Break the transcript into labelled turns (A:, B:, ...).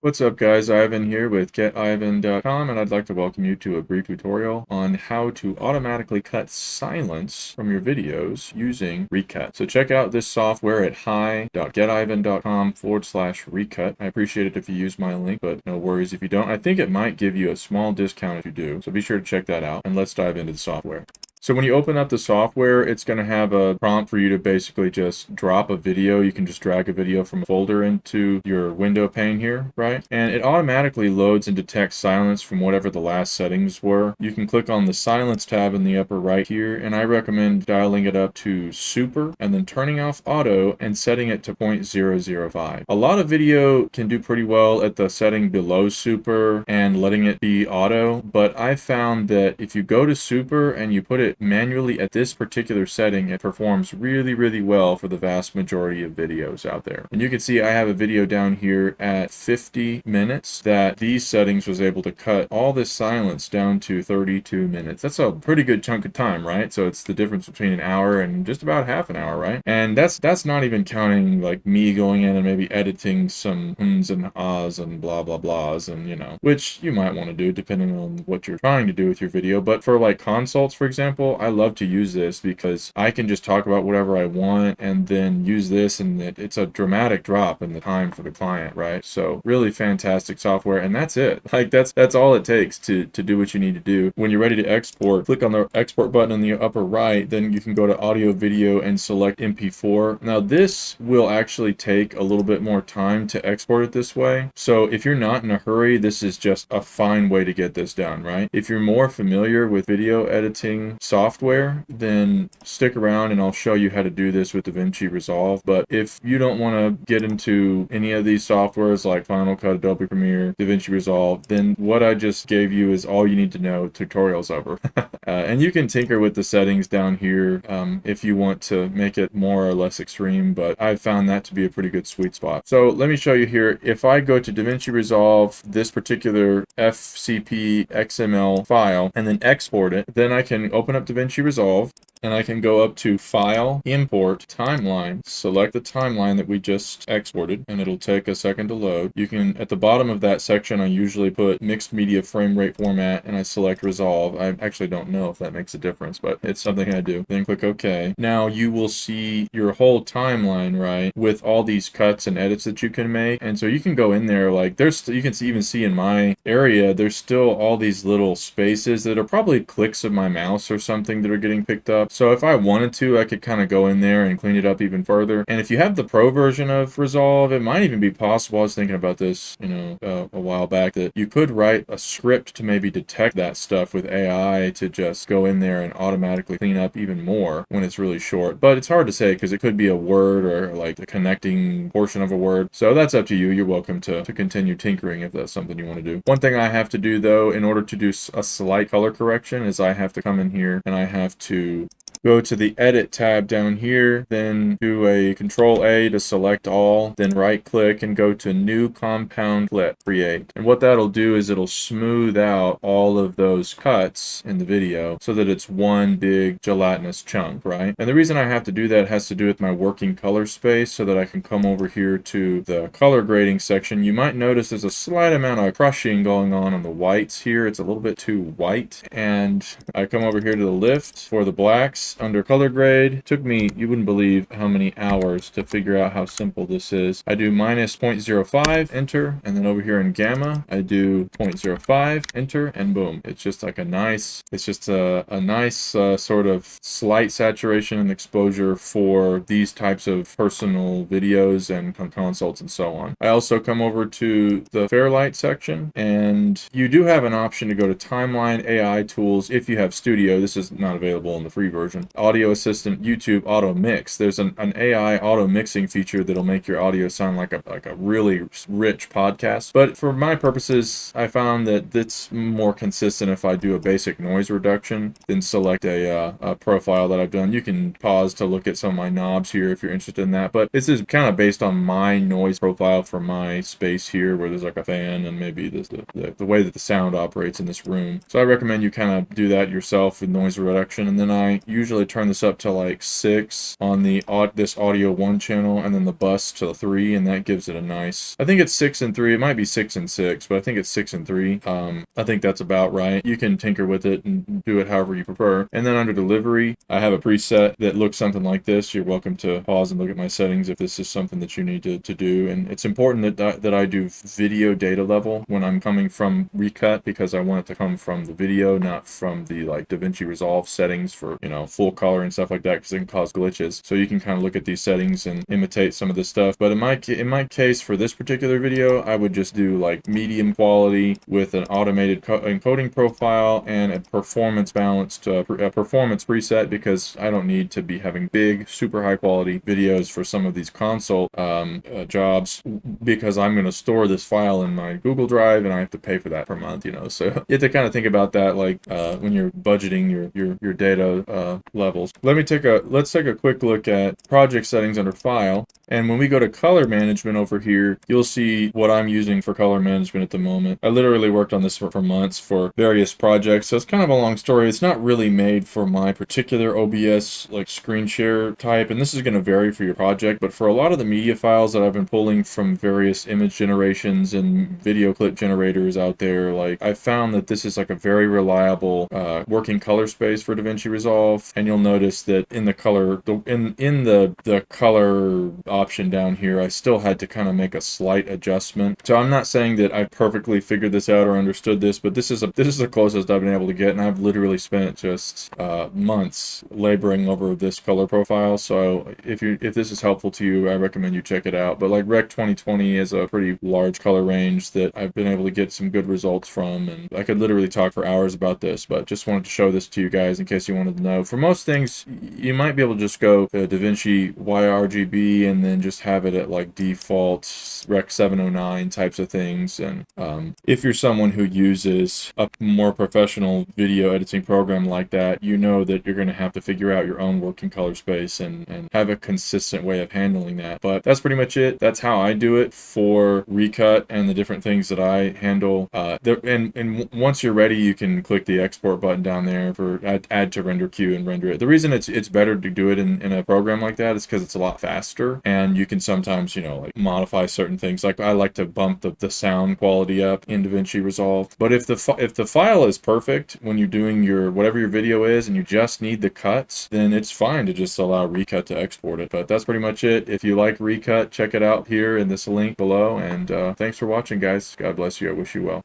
A: What's up guys, Ivan here with getivan.com, and I'd like to welcome you to a brief tutorial on how to automatically cut silence from your videos using Recut. So check out this software at hi.getivan.com/recut. I appreciate it if you use my link, but no worries if you don't. I think it might give you a small discount if you do, so be sure to check that out, and let's dive into the software. So when you open up the software, it's going to have a prompt for you to basically just drop a video. You can just drag a video from a folder into your window pane here, right? And it automatically loads and detects silence from whatever the last settings were. You can click on the silence tab in the upper right here, and I recommend dialing it up to super and then turning off auto and setting it to 0.005. A lot of video can do pretty well at the setting below super and letting it be auto, but I found that if you go to super and you put it manually at this particular setting, it performs really well for the vast majority of videos out there. And you can see I have a video down here at 50 minutes that these settings was able to cut all this silence down to 32 minutes. That's a pretty good chunk of time, right? So it's the difference between an hour and just about half an hour, right? And that's not even counting like me going in and maybe editing some hms and ahs and blah blah blahs, and which you might want to do depending on what you're trying to do with your video. But for like consults, for example, I love to use this because I can just talk about whatever I want and then use this, and it's a dramatic drop in the time for the client, right? So really fantastic software, and that's it. Like that's all it takes to do what you need to do. When you're ready to export, click on the export button in the upper right, then you can go to audio video and select MP4. Now this will actually take a little bit more time to export it this way. So if you're not in a hurry, this is just a fine way to get this done, right? If you're more familiar with video editing software, then stick around and I'll show you how to do this with DaVinci Resolve. But if you don't want to get into any of these softwares like Final Cut, Adobe Premiere, DaVinci Resolve, then what I just gave you is all you need to know. Tutorial's over. And you can tinker with the settings down here if you want to make it more or less extreme, but I've found that to be a pretty good sweet spot. So let me show you here. If I go to DaVinci Resolve, this particular FCP XML file, and then export it, then I can open up DaVinci Resolve, and I can go up to File, Import, Timeline, select the timeline that we just exported, and it'll take a second to load. You can, at the bottom of that section, I usually put Mixed Media Frame Rate Format, and I select Resolve. I actually don't know if that makes a difference, but it's something I do. Then click OK. Now you will see your whole timeline, right, with all these cuts and edits that you can make. And so you can go in there, like you can even see in my area, there's still all these little spaces that are probably clicks of my mouse or something that are getting picked up. So if I wanted to, I could kind of go in there and clean it up even further. And if you have the pro version of Resolve, it might even be possible, I was thinking about this, a while back, that you could write a script to maybe detect that stuff with AI to just go in there and automatically clean up even more when it's really short. But it's hard to say because it could be a word or like the connecting portion of a word. So that's up to you. You're welcome to continue tinkering if that's something you want to do. One thing I have to do though, in order to do a slight color correction, is I have to come in here and I have to go to the Edit tab down here, then do a Control A to select all, then right click and go to New Compound Clip, Create. And what that'll do is it'll smooth out all of those cuts in the video so that it's one big gelatinous chunk, right? And the reason I have to do that has to do with my working color space, so that I can come over here to the color grading section. You might notice there's a slight amount of crushing going on the whites here. It's a little bit too white. And I come over here to the lift for the blacks. Under color grade, it took me, you wouldn't believe how many hours to figure out how simple this is. I do minus 0.05, enter, and then over here in gamma, I do 0.05, enter, and boom. It's just like a nice sort of slight saturation and exposure for these types of personal videos and consults and so on. I also come over to the Fairlight section, and you do have an option to go to Timeline AI Tools if you have Studio. This is not available in the free version. Audio Assistant, YouTube Auto Mix. There's an AI auto mixing feature that'll make your audio sound like a really rich podcast. But for my purposes, I found that it's more consistent if I do a basic noise reduction, then select a profile that I've done. You can pause to look at some of my knobs here if you're interested in that. But this is kind of based on my noise profile for my space here, where there's like a fan and maybe the way that the sound operates in this room. So I recommend you kind of do that yourself with noise reduction. And then I usually usually turn this up to like 6 on the this audio 1 channel, and then the bus to 3, and that gives it a nice, I think it's 6 and 3. It might be 6 and 6, but I think it's 6 and 3. I think that's about right. You can tinker with it and do it however you prefer. And then under delivery, I have a preset that looks something like this. You're welcome to pause and look at my settings if this is something that you need to do. And it's important that I do video data level when I'm coming from Recut, because I want it to come from the video, not from the like DaVinci Resolve settings for, you know, full color and stuff like that, because it can cause glitches. So you can kind of look at these settings and imitate some of this stuff. But in my case, for this particular video, I would just do like medium quality with an automated encoding profile and a performance balanced performance preset, because I don't need to be having big, super high quality videos for some of these console jobs, because I'm going to store this file in my Google Drive and I have to pay for that per month, you know. So you have to kind of think about that, like when you're budgeting your data levels. Let's take a quick look at project settings under file. And when we go to color management over here, you'll see what I'm using for color management at the moment. I literally worked on this for months for various projects, so it's kind of a long story. It's not really made for my particular OBS like screen share type, and this is going to vary for your project, but for a lot of the media files that I've been pulling from various image generations and video clip generators out there, like I found that this is like a very reliable working color space for DaVinci Resolve. And you'll notice that in the color, in the color option down here, I still had to kind of make a slight adjustment. So I'm not saying that I perfectly figured this out or understood this, but this is the closest I've been able to get, and I've literally spent just months laboring over this color profile. So if this is helpful to you, I recommend you check it out. But like Rec 2020 is a pretty large color range that I've been able to get some good results from, and I could literally talk for hours about this, but just wanted to show this to you guys in case you wanted to know. For most things, you might be able to just go to DaVinci YRGB and then just have it at like default Rec 709 types of things. And if you're someone who uses a more professional video editing program like that, you know that you're going to have to figure out your own working color space and have a consistent way of handling that. But that's pretty much it. That's how I do it for Recut and the different things that I handle. And once you're ready, you can click the export button down there for add to render queue and render it. The reason it's better to do it in a program like that is because it's a lot faster, and you can sometimes, you know, like modify certain things. Like I like to bump the sound quality up in DaVinci Resolve. But if the file is perfect when you're doing your whatever your video is and you just need the cuts, then it's fine to just allow Recut to export it. But that's pretty much it. If you like Recut, check it out here in this link below. And thanks for watching, guys. God bless you. I wish you well.